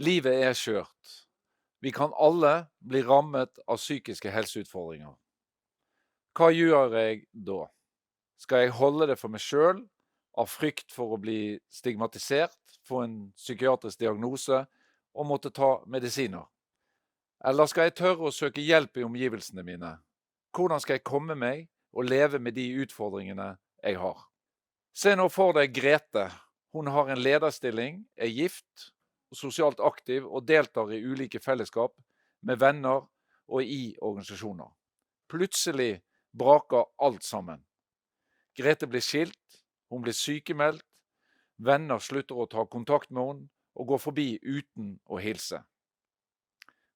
Livet er skjørt. Vi kan alle bli rammet av psykiske helseutfordringer. Hva gjør jeg da? Skal jeg holde det for meg selv, av frykt for å bli stigmatisert, få en psykiatrisk diagnose og måtte ta medisiner? Eller skal jeg tørre å søke hjelp i omgivelsene mine? Hvordan skal jeg komme meg og leve med de utfordringene jeg har? Se nå for deg Grete. Hun har en lederstilling, er gift, sosialt aktiv og deltar i ulike fellesskap med venner og i organisasjoner. Plutselig braker alt sammen. Grete blir skilt, hun blir sykemeldt, venner slutter å ta kontakt med henne og går forbi uten å hilse.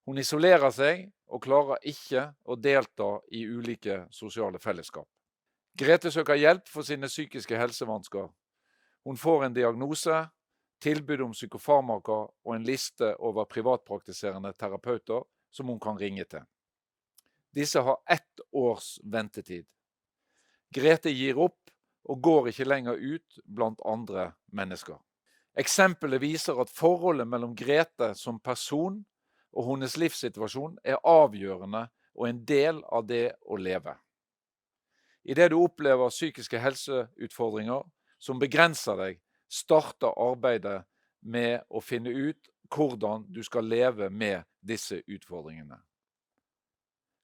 Hun isolerer seg og klarer ikke å delta i ulike sosiale fellesskap. Grete søker hjelp for sine psykiske helsevansker. Hun får en diagnose, tilbud om psykofarmaka og en liste over privatpraktiserende terapeuter som hun kan ringe til. Disse har 1 års ventetid. Grete gir opp og går ikke lenger ut blant andre mennesker. Eksempelet viser at forholdet mellom Grete som person og hennes livssituasjon er avgjørende og en del av det å leve. I det du opplever psykiske helseutfordringer som begrenser deg, starter arbeidet med å finne ut hvordan du skal leve med disse utfordringene.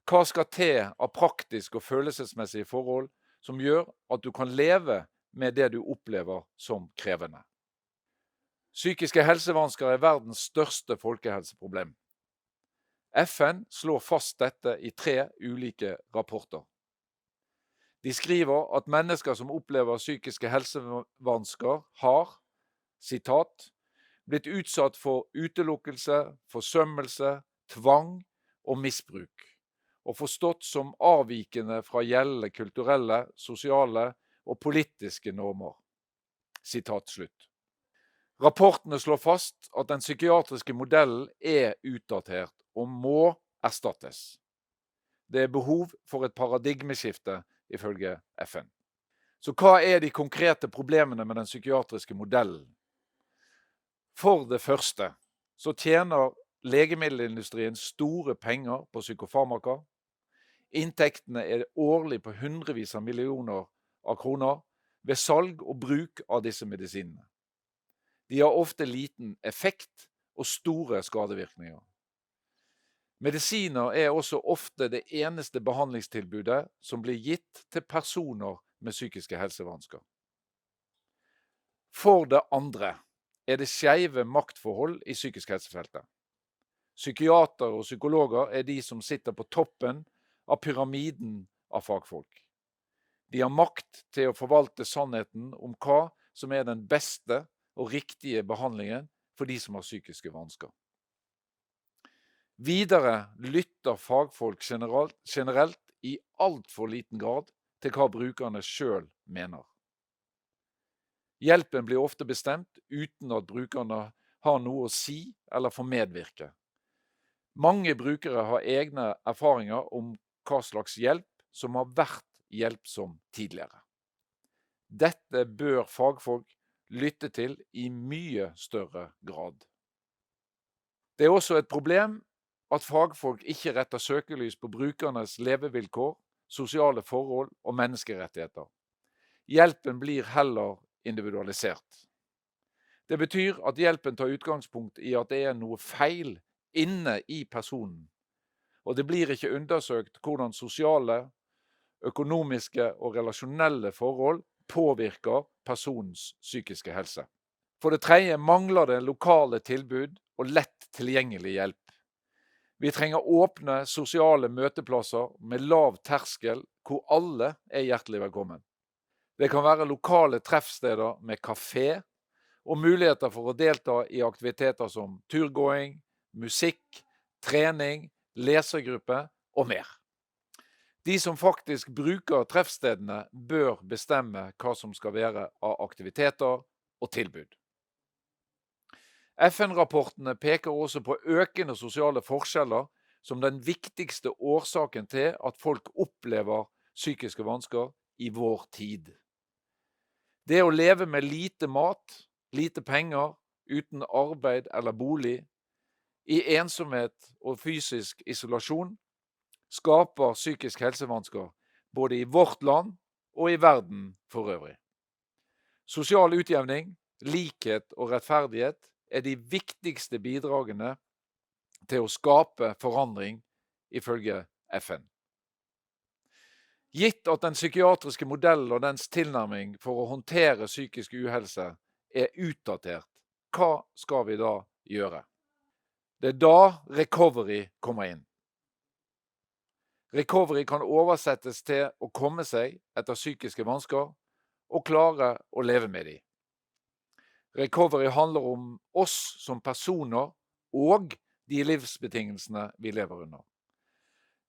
Hva skal til av praktiske og følelsesmessige forhold som gjør at du kan leve med det du opplever som krevende? Psykiske helsevansker er verdens største folkehelseproblem. FN slår fast dette i 3 ulike rapporter. De skriver at mennesker som opplever psykiske helsevansker har, sitat, blitt utsatt for utelukkelse, forsømmelse, tvang og misbruk, og forstått som avvikende fra gjeldende kulturelle, sosiale og politiske normer. Sitat slutt. Rapportene slår fast at den psykiatriske modellen er utdatert og må erstattes. Det er behov for et paradigmeskifte, ifølge FN. Så hva er de konkrete problemene med den psykiatriske modellen? For det første så tjener legemiddelindustrien store penger på psykofarmaka. Inntektene er årlig på hundrevis av millioner av kroner ved salg og bruk av disse medisinene. De har ofte liten effekt og store skadevirkninger. Medisiner er også ofte det eneste behandlingstilbudet som blir gitt til personer med psykiske helsevansker. For det andre er det skeive maktforhold i psykisk helsefeltet. Psykiatere og psykologer er de som sitter på toppen av pyramiden av fagfolk. De har makt til å forvalte sannheten om hva som er den beste og riktige behandlingen for de som har psykiske vansker. Videre lytter fagfolk generelt i alt for liten grad til hva brukerne selv mener. Hjelpen blir ofte bestemt uten at brukerne har noe å si eller får medvirke. Mange brukere har egne erfaringer om hva slags hjelp som har vært hjelpsom tidligere. Dette bør fagfolk lytte til i mye større grad. Det er også et problem at fagfolk ikke retter søkelys på brukernes levevilkår, sosiale forhold og menneskerettigheter. Hjelpen blir heller individualisert. Det betyr at hjelpen tar utgangspunkt i at det er noe feil inne i personen, og det blir ikke undersøkt hvordan sosiale, økonomiske og relasjonelle forhold påvirker personens psykiske helse. For det tredje mangler det lokale tilbud og lett tilgjengelig hjelp. Vi trenger åpne sosiale møteplasser med lav terskel hvor alle er hjertelig velkommen. Det kan være lokale treffsteder med kafé og muligheter for å delta i aktiviteter som turgåing, musikk, trening, lesergruppe og mer. De som faktisk bruker treffstedene bør bestemme hva som skal være av aktiviteter og tilbud. FN-rapportene peker også på økende sosiale forskjeller som den viktigste årsaken til at folk opplever psykiske vansker i vår tid. Det å leve med lite mat, lite penger, uten arbeid eller bolig, i ensomhet og fysisk isolasjon, skaper psykisk helsevansker både i vårt land og i verden for øvrig. Sosial utjevning, likhet og rettferdighet er de viktigste bidragene til å skape forandring, ifølge FN. Gitt at den psykiatriske modellen og dens tilnærming for å håndtere psykisk uhelse er utdatert, hva skal vi da gjøre? Det er da recovery kommer inn. Recovery kan oversettes til å komme seg etter psykiske vansker og klare å leve med dem. Recovery handler om oss som personer og de livsbetingelsene vi lever under.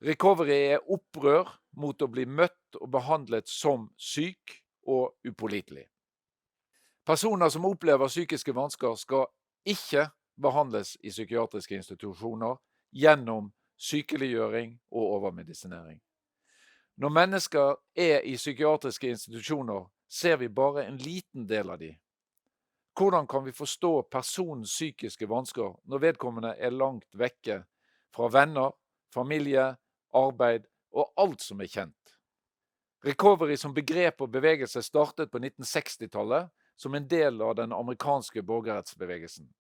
Recovery er opprør mot å bli møtt og behandlet som syk og upålitelig. Personer som opplever psykiske vansker skal ikke behandles i psykiatriske institusjoner gjennom sykeliggjøring og overmedisinering. Når mennesker er i psykiatriske institusjoner, ser vi bare en liten del av de. Hvordan kan vi forstå personens psykiske vansker når vedkommende er langt vekke fra venner, familie, arbeid og alt som er kjent? Recovery som begrep og bevegelse startet på 1960-tallet som en del av den amerikanske borgerrettsbevegelsen.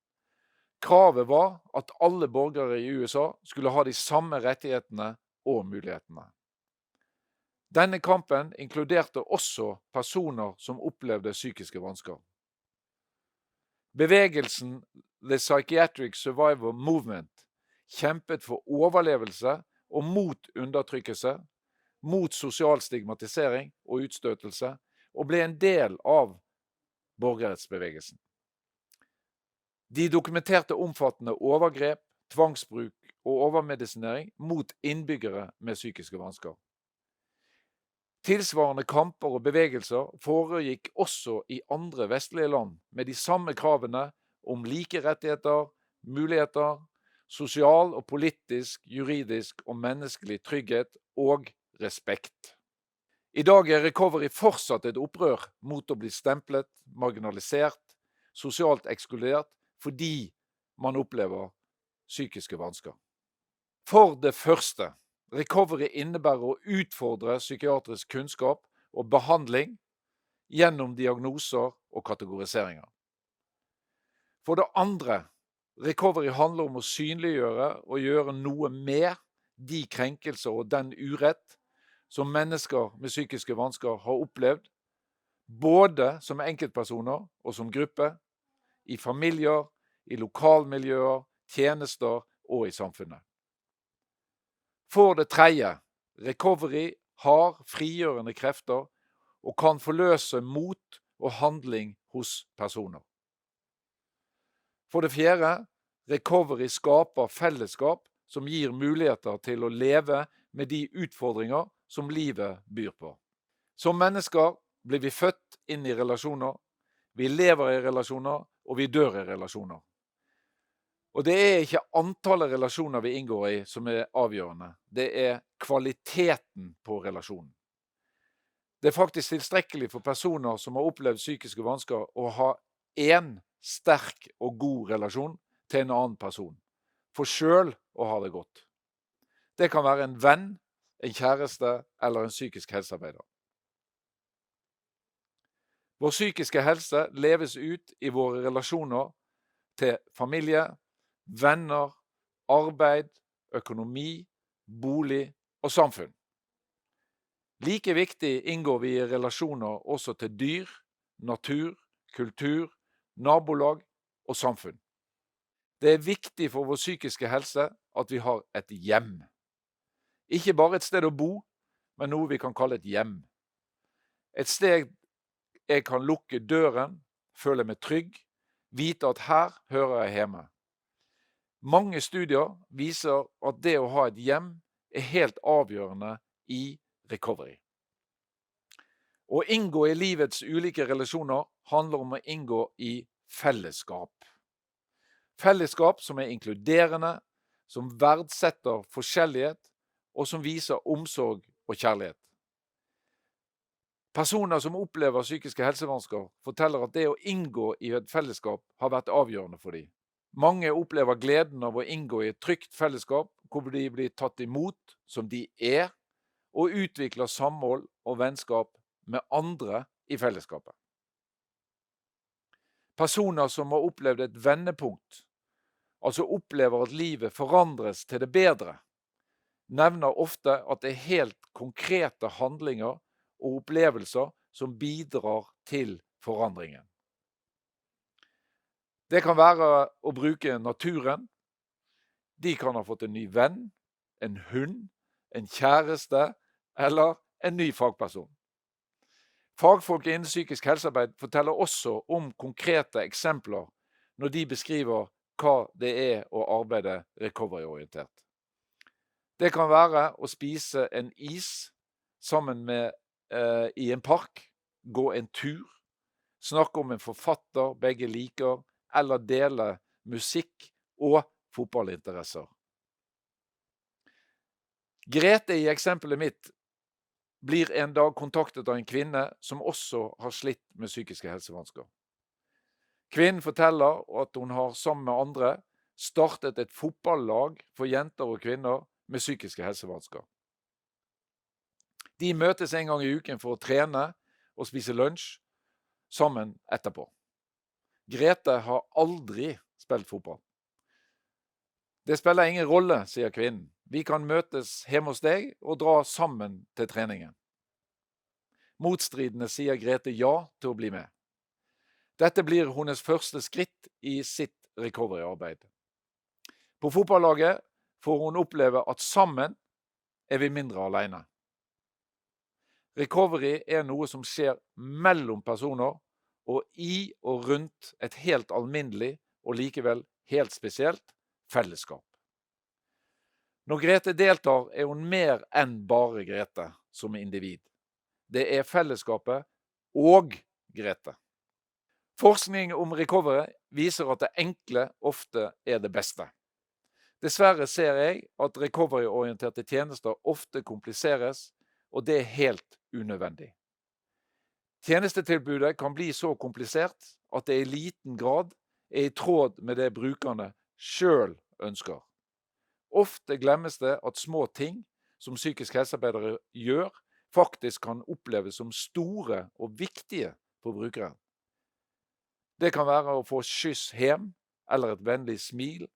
Kravet var at alle borgere i USA skulle ha de samme rettighetene og mulighetene. Denne kampen inkluderte også personer som opplevde psykiske vansker. Bevegelsen The Psychiatric Survivor Movement kjempet for overlevelse og mot undertrykkelse, mot sosial stigmatisering og utstøtelse, og ble en del av borgerrettsbevegelsen. De dokumenterte omfattende overgrep, tvangsbruk og overmedisinering mot innbyggere med psykiske vansker. Tilsvarende kamper og bevegelser foregikk også i andre vestlige land med de samme kravene om like rettigheter, muligheter, sosial og politisk, juridisk og menneskelig trygghet og respekt. I dag er recovery fortsatt et opprør mot å bli stemplet, marginalisert, sosialt ekskludert fordi man opplever psykiske vansker. For det første, recovery innebærer å utfordre psykiatrisk kunnskap og behandling gjennom diagnoser og kategoriseringer. For det andre, recovery handler om å synliggjøre og gjøre noe med de krenkelser og den urett som mennesker med psykiske vansker har opplevd, både som enkeltpersoner og som gruppe, i familier, i lokalmiljøer, tjenester og i samfunnet. For det tredje, recovery har frigjørende krefter og kan forløse mot og handling hos personer. For det fjerde, recovery skaper fellesskap som gir muligheter til å leve med de utfordringer som livet byr på. Som mennesker blir vi født inn i relasjoner, vi lever i relasjoner og vi dør i relasjoner. Og det er ikke antallet relasjoner vi inngår i som er avgjørende, det er kvaliteten på relasjonen. Det er faktisk tilstrekkelig for personer som har opplevd psykiske vansker å ha en sterk og god relasjon til en annen person, for selv å ha det godt. Det kan være en venn, en kjæreste eller en psykisk helsearbeider. Vår psykiske helse leves ut i våre relasjoner til familie, venner, arbeid, økonomi, bolig og samfunn. Like viktig inngår vi i relasjoner også til dyr, natur, kultur, nabolag og samfunn. Det er viktig for vår psykiske helse at vi har et hjem. Ikke bare et sted å bo, men noe vi kan kalle et hjem. Et sted jeg kan lukke døren, føle meg trygg, vite at her hører jeg hjemme. Mange studier viser at det å ha et hjem er helt avgjørende i recovery. Å inngå i livets ulike relasjoner handler om å inngå i fellesskap. Fellesskap som er inkluderende, som verdsetter forskjellighet, og som viser omsorg og kjærlighet. Personer som opplever psykiske helsevansker forteller at det å inngå i et fellesskap har vært avgjørende for dem. Mange opplever gleden av å inngå i et trygt fellesskap, hvor de blir tatt imot som de er, og utvikler samhold og vennskap med andre i fellesskapet. Personer som har opplevd et vendepunkt, altså opplever at livet forandres til det bedre, nevner ofte at det er helt konkrete handlinger og opplevelser som bidrar til forandringen. Det kan være å bruke naturen. De kan ha fått en ny venn, en hund, en kjæreste eller en ny fagperson. Fagfolk innen psykisk helsearbeid forteller også om konkrete eksempler når de beskriver hva det er å arbeide recovery-orientert. Det kan være å spise en is sammen i en park, gå en tur, snakke om en forfatter begge liker, eller dele musikk og fotballinteresser. Grete i eksempelet mitt blir en dag kontaktet av en kvinne som også har slitt med psykiske helsevansker. Kvinnen forteller at hun har sammen med andre startet et fotballag for jenter og kvinner med psykiske helsevansker. De møtes en gang i uken for å trene og spise lunsj sammen etterpå. Grete har aldri spilt fotball. Det spiller ingen rolle, sier kvinnen. Vi kan møtes hjemme hos deg og dra sammen til treningen. Motstridende sier Grete ja til å bli med. Dette blir hennes første skritt i sitt recovery-arbeid. På fotballaget får hun oppleve at sammen er vi mindre alene. Recovery er noe som skjer mellom personer og i og rundt et helt alminnelig og likevel helt spesielt fellesskap. Når Grete deltar, er hun mer enn bare Grete som individ. Det er fellesskapet og Grete. Forskning om recovery viser at det enkle ofte er det beste. Dessverre ser jeg at recovery-orienterte tjenester ofte kompliseres, og det er helt unødvendig. Tjenestetilbudet kan bli så komplisert at det i liten grad er i tråd med det brukerne selv ønsker. Ofte glemmes det at små ting som psykisk helsearbeidere gjør, faktisk kan oppleves som store og viktige for brukeren. Det kan være å få skyss hjem, eller et vennlig smil,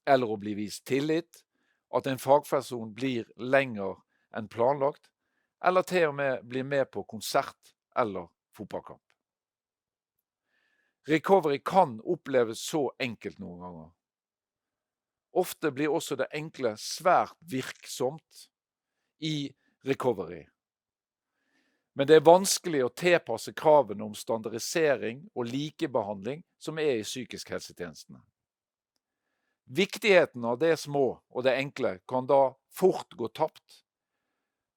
eller å bli vist tillit, at en fagperson blir lenger enn planlagt, eller til og med bli med på konsert eller fotballkamp. Recovery kan oppleves så enkelt noen ganger. Ofte blir også det enkle svært virksomt i recovery. Men det er vanskelig å tilpasse kravene om standardisering og likebehandling som er i psykisk helsetjenestene. Viktigheten av det små og det enkle kan da fort gå tapt,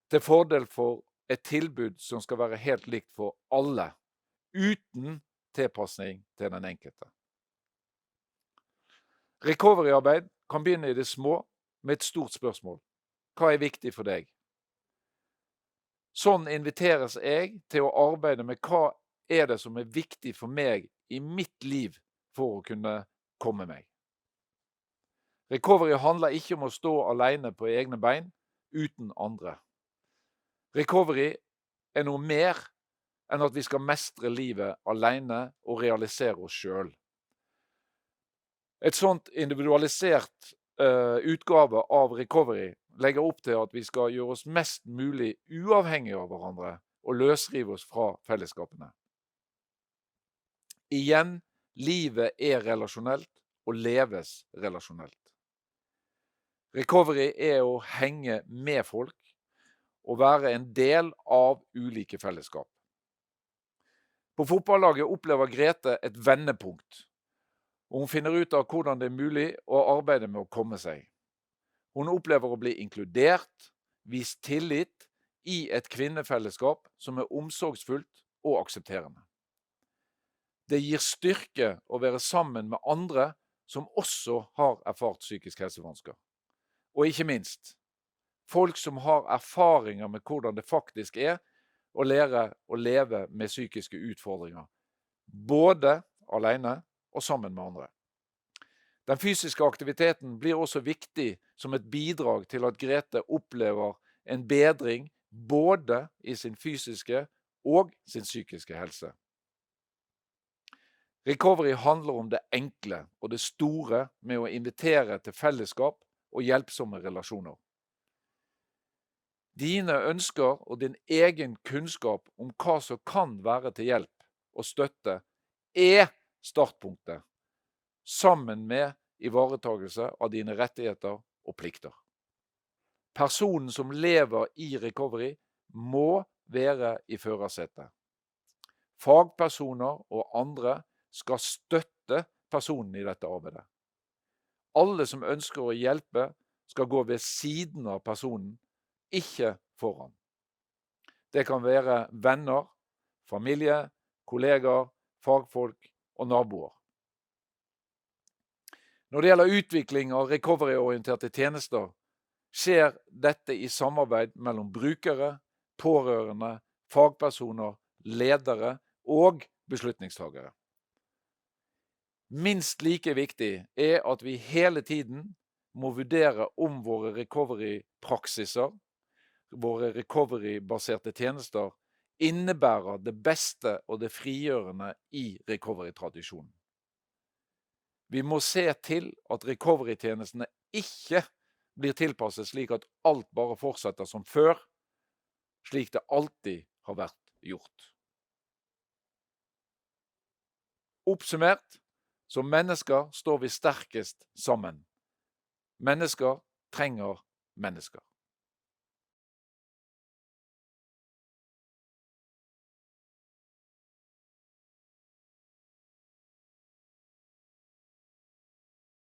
til fordel for et tilbud som skal være helt likt for alle, uten tilpasning til den enkelte. Recovery-arbeid kan begynne i det små med et stort spørsmål. Hva er viktig for deg? Sånn inviteres jeg til å arbeide med hva er det som er viktig for meg i mitt liv for å kunne komme meg. Recovery handler ikke om å stå alene på egne bein uten andre. Recovery er noe mer enn at vi skal mestre livet alene og realisere oss selv. Et sånt individualisert utgave av recovery legger opp til at vi skal gjøre oss mest mulig uavhengig av hverandre og løsrive oss fra fellesskapene. Igjen, livet er relasjonelt og leves relasjonelt. Recovery er å henge med folk og være en del av ulike fellesskap. På fotballaget opplever Grete et vendepunkt, og hun finner ut av hvordan det er mulig å arbeide med å komme seg. Hun opplever å bli inkludert, vist tillit i et kvinnefellesskap som er omsorgsfullt og aksepterende. Det gir styrke å være sammen med andre som også har erfart psykisk helsevansker. Og ikke minst, folk som har erfaringer med hvordan det faktisk er å lære å leve med psykiske utfordringer, både alene og sammen med andre. Den fysiske aktiviteten blir også viktig som et bidrag til at Grete opplever en bedring både i sin fysiske og sin psykiske helse. Recovery handler om det enkle og det store med å invitere til fellesskap og hjelpsomme relasjoner. Dine ønsker og din egen kunnskap om hva som kan være til hjelp og støtte startpunktet, sammen med ivaretagelse av dine rettigheter og plikter. Personen som lever i recovery må være i førersetet. Fagpersoner og andre skal støtte personen i dette arbeidet. Alle som ønsker å hjelpe skal gå ved siden av personen, ikke foran. Det kan være venner, familie, kollegaer, fagfolk og naboer. Når det gjelder utvikling av recovery-orienterte tjenester, skjer dette i samarbeid mellom brukere, pårørende, fagpersoner, ledere og beslutningstagere. Minst like viktig er at vi hele tiden må vurdere om våre recovery-praksiser, våre recovery-baserte tjenester, innebærer det beste og det frigjørende i recovery-tradisjonen. Vi må se til at recovery-tjenestene ikke blir tilpasset slik at alt bare fortsetter som før, slik det alltid har vært gjort. Oppsummert, som mennesker står vi sterkest sammen. Mennesker trenger mennesker.